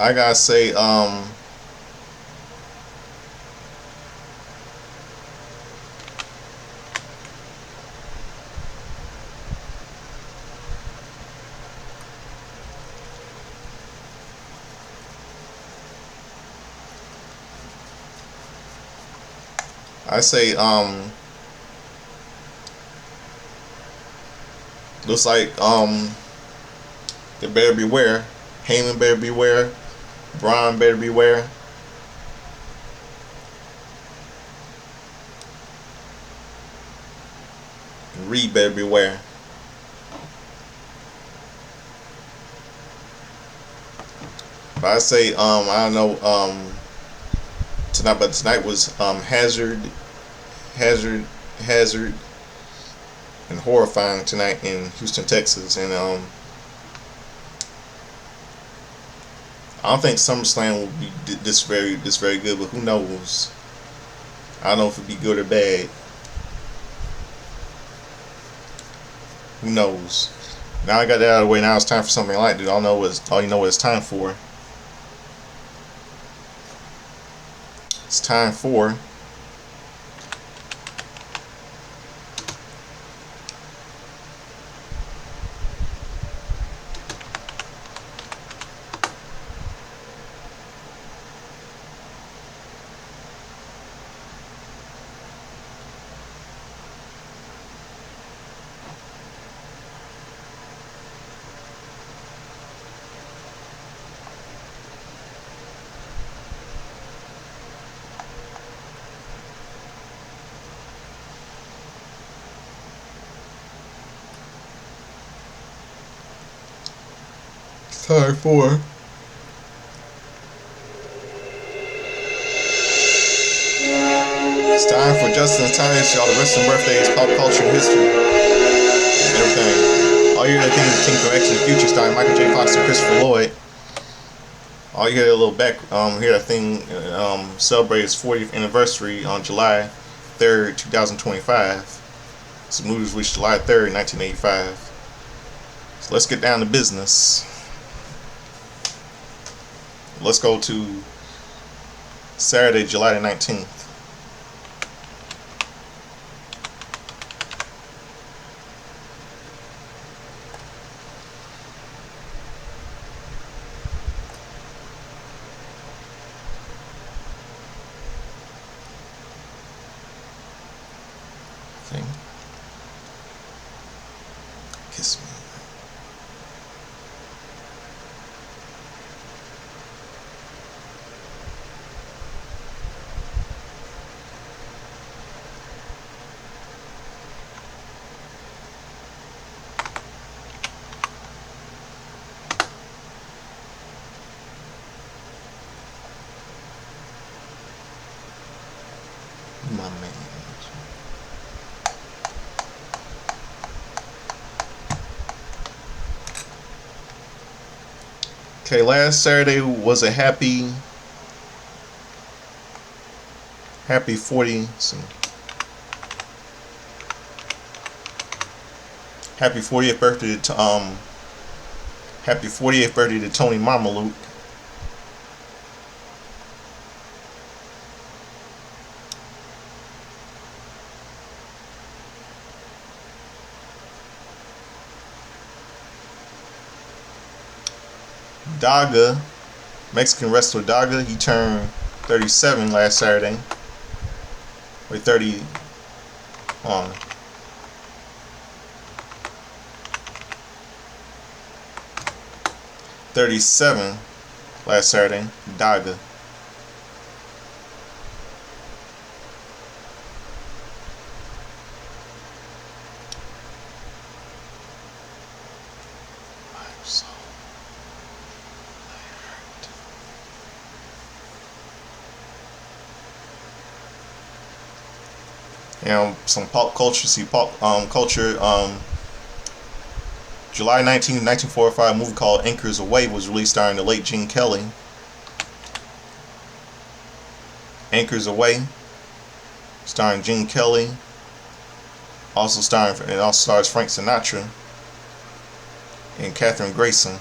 A: I gotta say, looks like they better beware. Heyman better beware. Braun better beware. Reed better beware. But I say I don't know tonight was Hazard and Horrifying tonight in Houston, Texas, and I don't think SummerSlam will be this very good, but who knows? I don't know if it'll be good or bad. Who knows? Now I got that out of the way. Now it's time for something I like to do. All you know what it's time for. It's time for Time for it's time for Justin's Times, y'all. The wrestling birthdays, pop culture, and history, and everything. All you hear, I think, is King Correction, Future Star, Michael J. Fox, and Christopher Lloyd. All you hear a little back here, I think, celebrated its 40th anniversary on July 3rd, 2025. This movie was released July 3rd, 1985. So let's get down to business. Let's go to Saturday, July the 19th. Thing. Kiss me. My man. Okay, last Saturday was a happy 40. Happy 40th birthday to happy 40th birthday to Tony Mamaluke. Daga, Mexican wrestler Daga, he turned 37 last Saturday. Wait, 30 on. $37 last Saturday, Daga. I'm so some pop culture. See pop culture. July 19th, 1945, a movie called Anchors Aweigh was released starring the late Gene Kelly. Anchors Aweigh, starring Gene Kelly. Also stars Frank Sinatra and Katherine Grayson.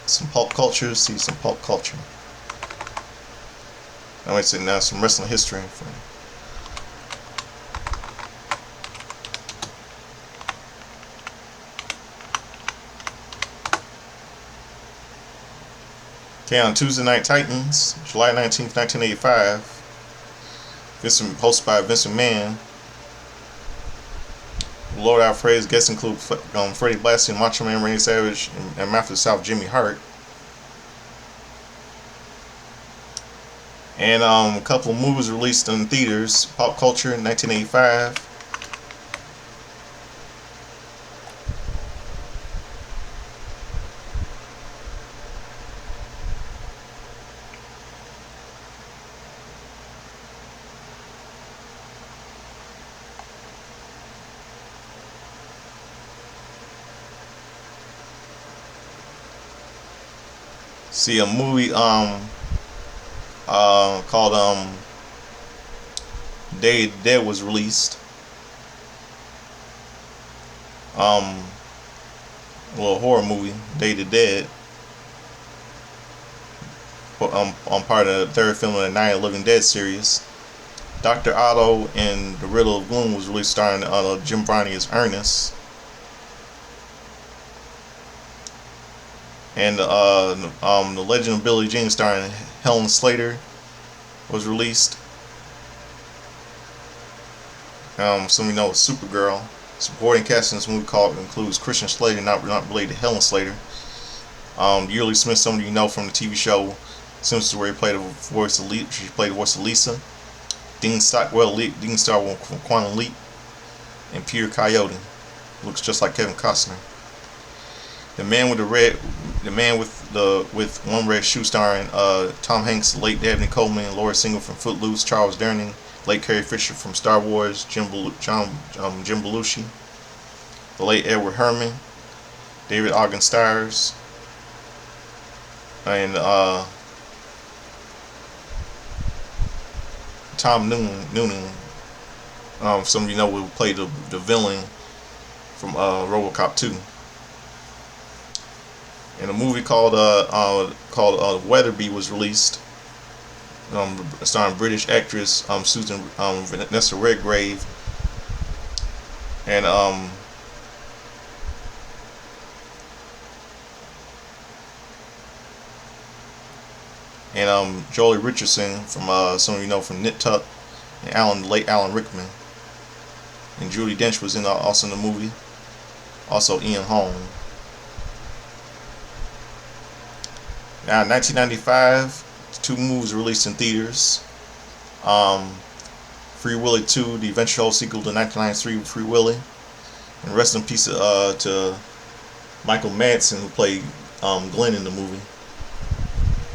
A: Some pop culture, see some pop culture. I might say now some wrestling history. Okay, on Tuesday Night Titans, July 19th, 1985, hosted by Vince McMahon. Lord Alfred's guests include Freddie Blassie, Macho Man Randy Savage, and Mouth of the South Jimmy Hart. And a couple of movies released in theaters. Pop Culture in 1985. See a movie called Day of the Dead was released. A little horror movie, Day of the Dead. On part of the third film of the Night of the Living Dead series. Dr. Otto and the Riddle of Gloom was released starring Jim Varney as Ernest. And The Legend of Billie Jean starring Helen Slater was released. Some of you know Supergirl. Supporting cast in this movie includes Christian Slater, not related to Helen Slater. Yearly Smith, some of you know from the TV show Simpsons, where he played the voice of She played the voice of Lisa. Dean Stockwell, Dean Stockwell from Quantum Leap, and Peter Coyote, looks just like Kevin Costner. The Man with the Red, the Man with One Red Shoe, starring Tom Hanks, late Dabney Coleman, Laura Single from Footloose, Charles Durning, late Carrie Fisher from Star Wars, Jim Belushi, the late Edward Herrmann, David Ogden Stiers, and Tom Noonan. Some of you know will play the villain from RoboCop 2. And a movie called Weatherby was released, starring British actress Susan Vanessa Redgrave, and Jolie Richardson from some of you know from Nip Tuck, and late Alan Rickman, and Judi Dench was also in the movie. Also Ian Holm. Now, in 1995, two movies released in theaters. Free Willy 2, the eventual sequel to 1993 Free Willy. And rest in peace to Michael Madsen, who played Glenn in the movie.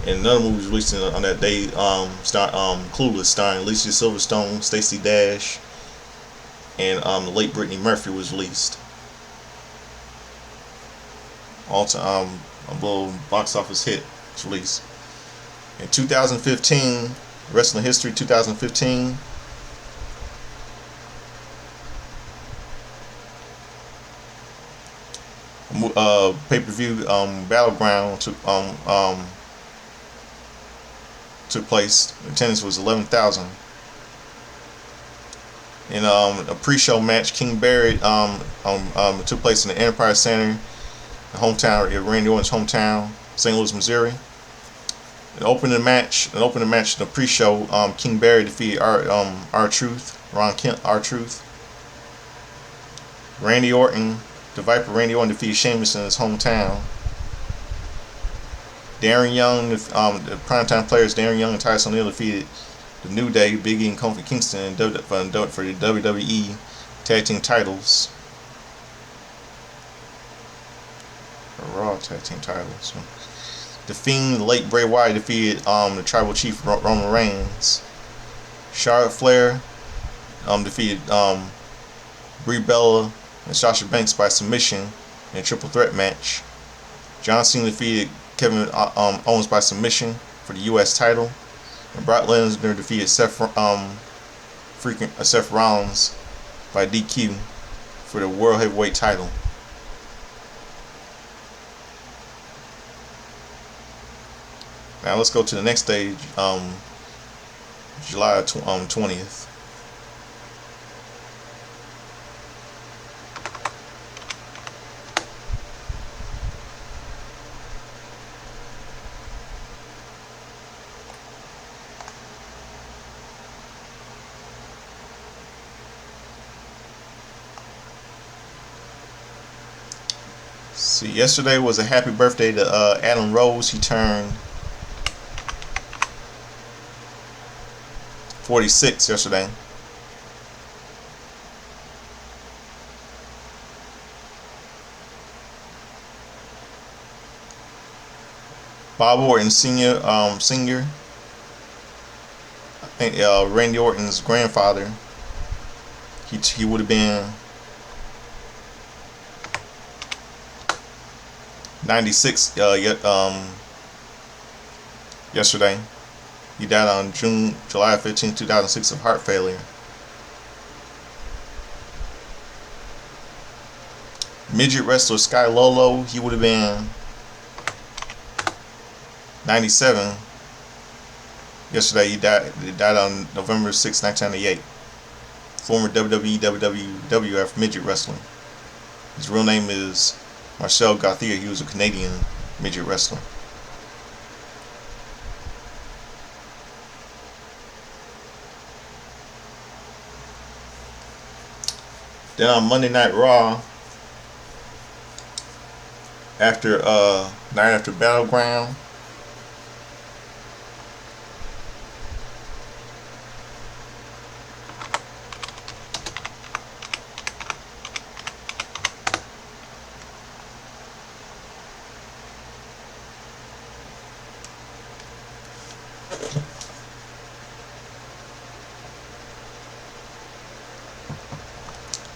A: And another movie was released on that day, Clueless, starring Alicia Silverstone, Stacey Dash, and the late Brittany Murphy was released. Also, a little box office hit was released. In 2015, wrestling history 2015. Pay-per-view Battleground took place. Attendance was 11,000. In a pre-show match, King Barrett took place in the Enterprise Center, the hometown, Randy Orton's hometown, St. Louis, Missouri. An opening match in the pre-show, King Barrett defeated R-Truth, Ron Kent, R-Truth. Randy Orton defeated Sheamus in his hometown. Darren Young, the primetime players Darren Young and Tyson O'Neil defeated the New Day, Big E, and Kofi Kingston for the WWE Tag Team titles. Raw Tag Team titles. The Fiend, the late Bray Wyatt, defeated the Tribal Chief Roman Reigns. Charlotte Flair defeated Brie Bella and Sasha Banks by submission in a triple threat match. John Cena defeated Kevin Owens by submission for the U.S. title. And Brock Lesnar defeated Seth Rollins by DQ for the World Heavyweight title. Now let's go to the next stage, July 20th. See, yesterday was a happy birthday to Adam Rose. He turned 46 yesterday. Bob Orton Sr., I think Randy Orton's grandfather. He would have been 96 yesterday. He died on July 15, 2006 of heart failure. Midget wrestler Sky Lolo, he would have been 97 yesterday. He died on November 6, 1998. Former WWE, WWF midget wrestler. His real name is Marcel Gauthier. He was a Canadian midget wrestler. Then on Monday Night Raw, after night after Battleground.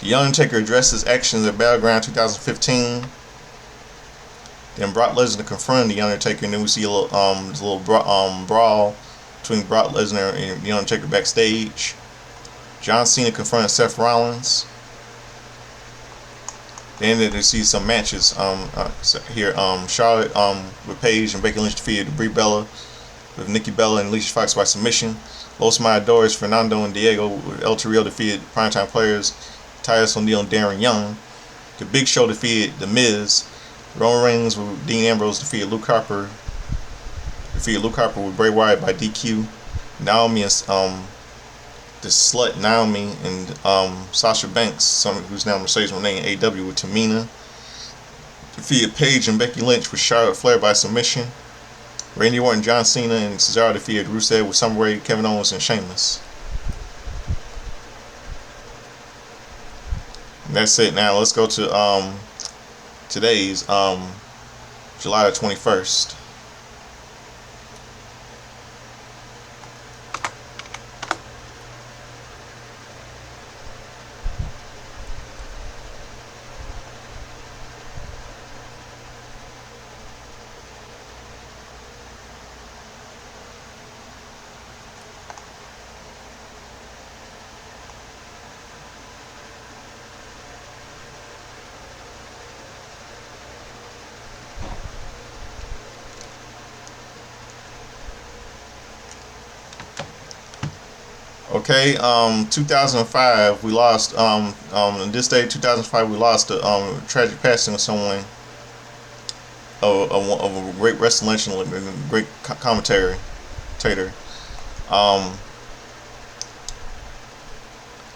A: The Undertaker addresses actions at Battleground 2015. Then Brock Lesnar confronted the Undertaker, and then we see a little brawl between Brock Lesnar and the Undertaker backstage. John Cena confronted Seth Rollins. Then they see some matches here. Charlotte with Paige and Becky Lynch defeated Brie Bella with Nikki Bella and Alicia Fox by submission. Los Matadores, Fernando and Diego with El Torrio defeated primetime players Titus O'Neil and Darren Young. The Big Show defeated The Miz. Roman Reigns with Dean Ambrose defeated Luke Harper. With Bray Wyatt by DQ. Naomi and the slut Naomi and Sasha Banks, who's now Mercedes Moné in AEW with Tamina. Defeated Paige and Becky Lynch with Charlotte Flair by submission. Randy Orton, John Cena, and Cesaro defeated Rusev with Summer Rae, Kevin Owens, and Sheamus. And that's it. Now let's go to today's July the 21st. Okay, 2005 we lost. On this day, 2005, we lost a tragic passing of someone, of a great wrestling legend and great commentator.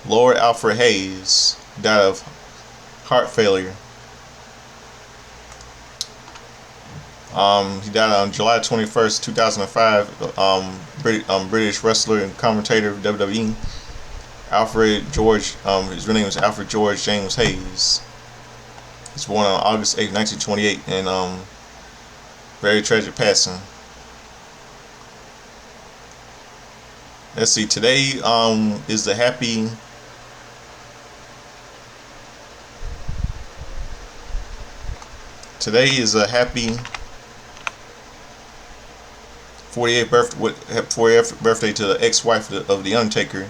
A: Lord Alfred Hayes died of heart failure. He died on July 21st, 2005. British wrestler and commentator of WWE. Alfred George, his real name was Alfred George James Hayes. He was born on August 8, 1928, and very tragic passing. Let's see, today is the happy Today is a happy 48th birthday to the ex-wife of The Undertaker,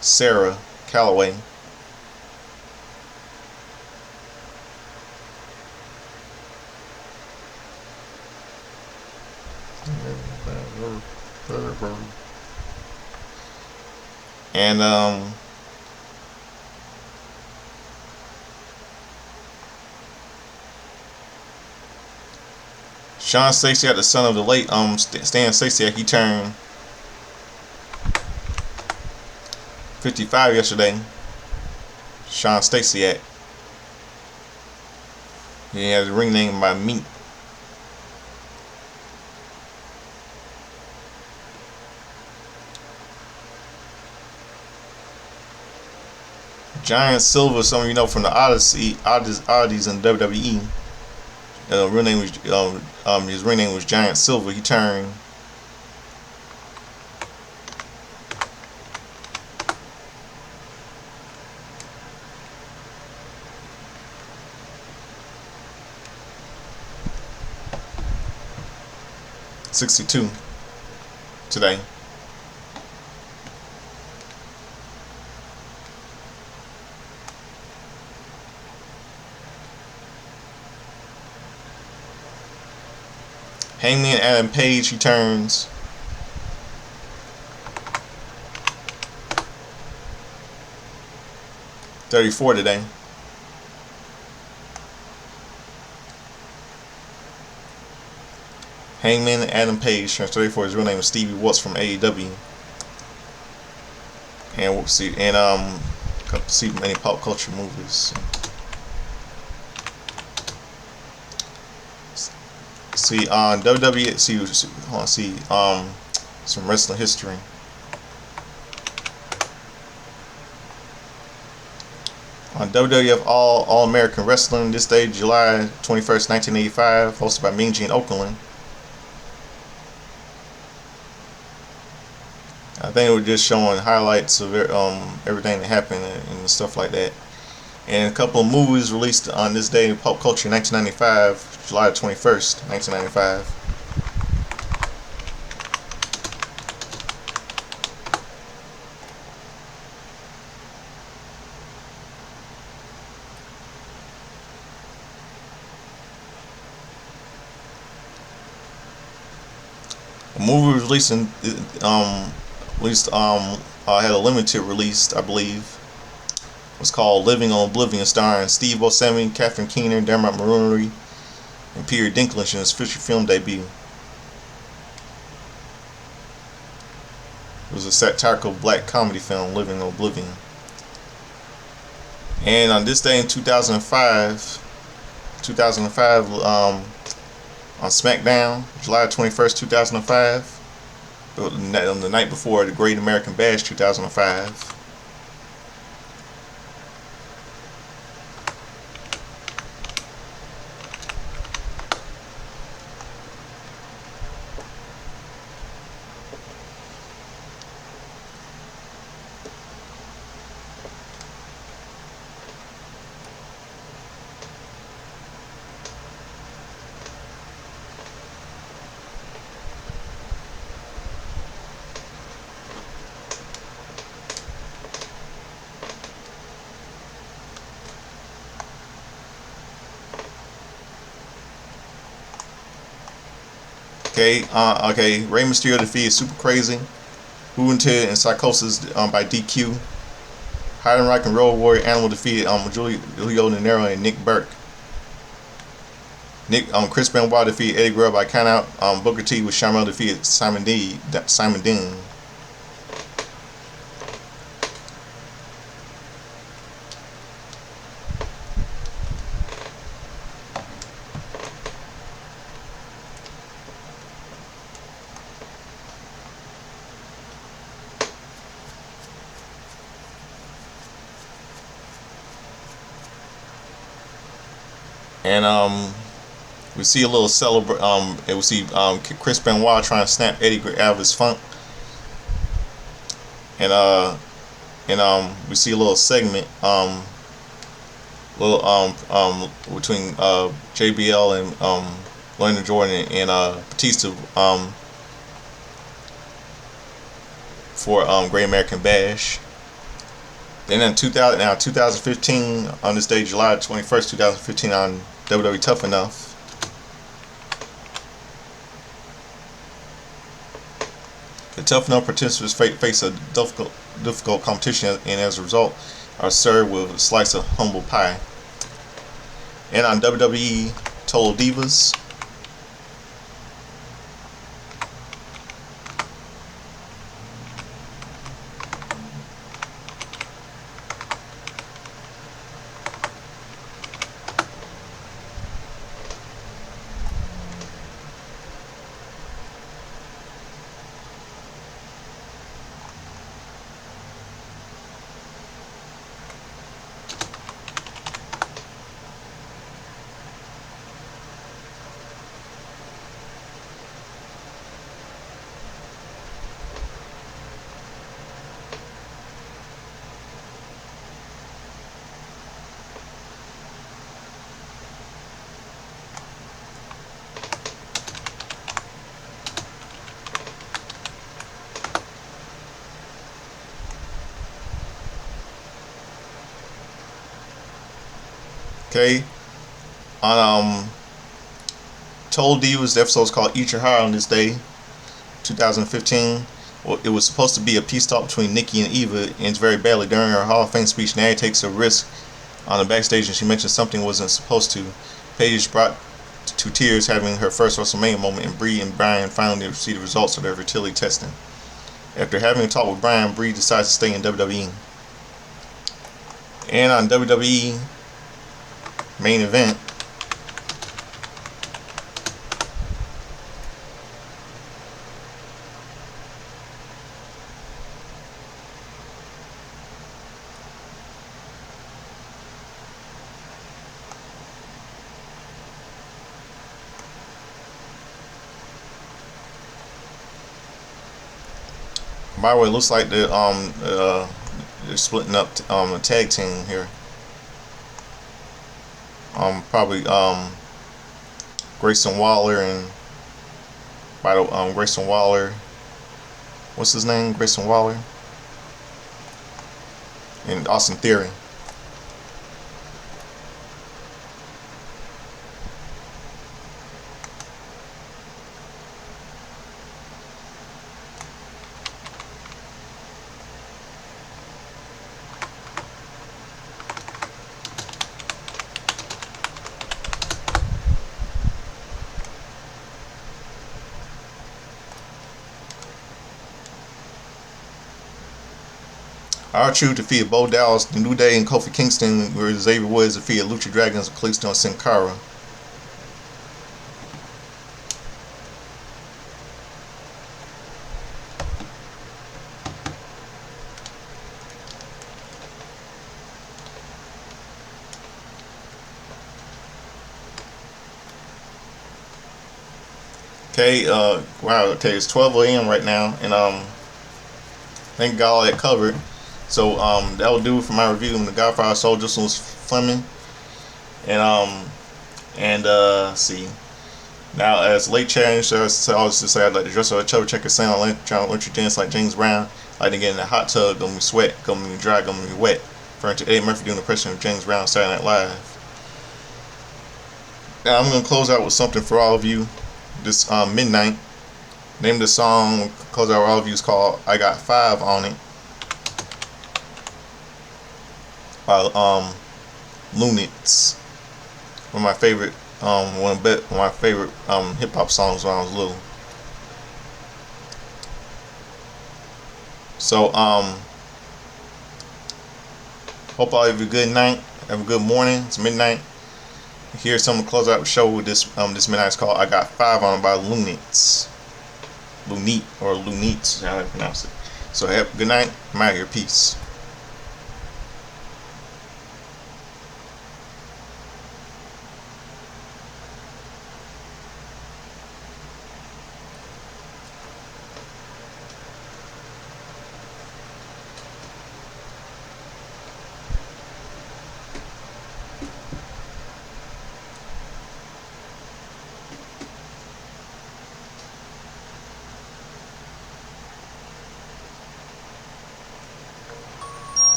A: Sarah Calloway. And Sean Stasiak, the son of the late Stan Stasiak, he turned 55 yesterday. Sean Stasiak. He has a ring name by Meat. Giant Silver, some of you know from the oddities in WWE. Real name was his ring name was Giant Silver. He turned 62 today. Hangman Adam Page, he turns 34 today. Hangman Adam Page turns 34. His real name is Stevie Watts from AEW. And we'll see, and see many pop culture movies. See on WWE. See some wrestling history. On WWF All American Wrestling this day, July 21st, 1985, hosted by Mean Gene Okerlund. I think it was just showing highlights of everything that happened and stuff like that. And a couple of movies released on this day in pop culture, 1995, July 21st, 1995. A movie was released had a limited release, I believe. It was called Living on Oblivion, starring Steve Buscemi, Catherine Keener, Dermot Mulroney, and Peter Dinklage in his feature film debut. It was a satirical black comedy film, Living on Oblivion. And on this day in 2005, on SmackDown, July 21st, 2005, on the night before the Great American Bash 2005. Okay. Rey Mysterio defeated Super Crazy, Juventud, and Psychosis by DQ. Heidenreich and Road Warrior Animal defeated Julio Nero and Nick Burke. Chris Benoit defeated Eddie Guerrero by countout. Booker T with Shamrock defeated Simon Dean. And we see a little and we see Chris Benoit trying to snap Eddie out of his funk, and we see a little segment between JBL and Leonard Jordan and Batista for Great American Bash. Then in 2015, on this day, July 21st, 2015, on WWE Tough Enough, the Tough Enough participants face a difficult competition, and as a result, are served with a slice of humble pie. And on WWE Total Divas, okay, on Total Divas, the episode is called Eat Your Heart on this day, 2015. Well, it was supposed to be a peace talk between Nikki and Eva, and ends very badly. During her Hall of Fame speech, Natty takes a risk on the backstage, and she mentioned something wasn't supposed to. Paige is brought to tears, having her first WrestleMania moment, and Bree and Brian finally see the results of their fertility testing. After having a talk with Brian, Bree decides to stay in WWE. And on WWE Main Event, By the way, it looks like they're splitting up a tag team here. Probably Grayson Waller and Grayson Waller. What's his name? Grayson Waller and Austin Theory. R-Truth defeated Bo Dallas, The New Day, and Kofi Kingston, where Xavier Woods defeated Lucha Dragons, Kalisto, and Sin Cara. Okay, wow, okay, it's 12 a.m. right now, and thank God all that covered. So that will do it for my review of The Godfather Soul was Fleming. And see. Now as late challenge, I always just say I'd like to dress up a chubby checker sound, trying to learn your dance like James Brown. I like to get in the hot tub, gonna be sweat, gonna be dry, gonna be wet. Referring to Eddie Murphy doing the impression of James Brown Saturday Night Live. Now I'm gonna close out with something for all of you. This midnight. Name of the song, close out with all of you, is called I Got Five on It by Lunits. One of my favorite hip hop songs when I was little. So hope all have a good night, have a good morning. It's midnight. Here's some to close out the show with this midnight. It's called I Got Five on It by Lunits. Lunit or Lunits, how I pronounce it. So have a good night. I'm out of here. Peace.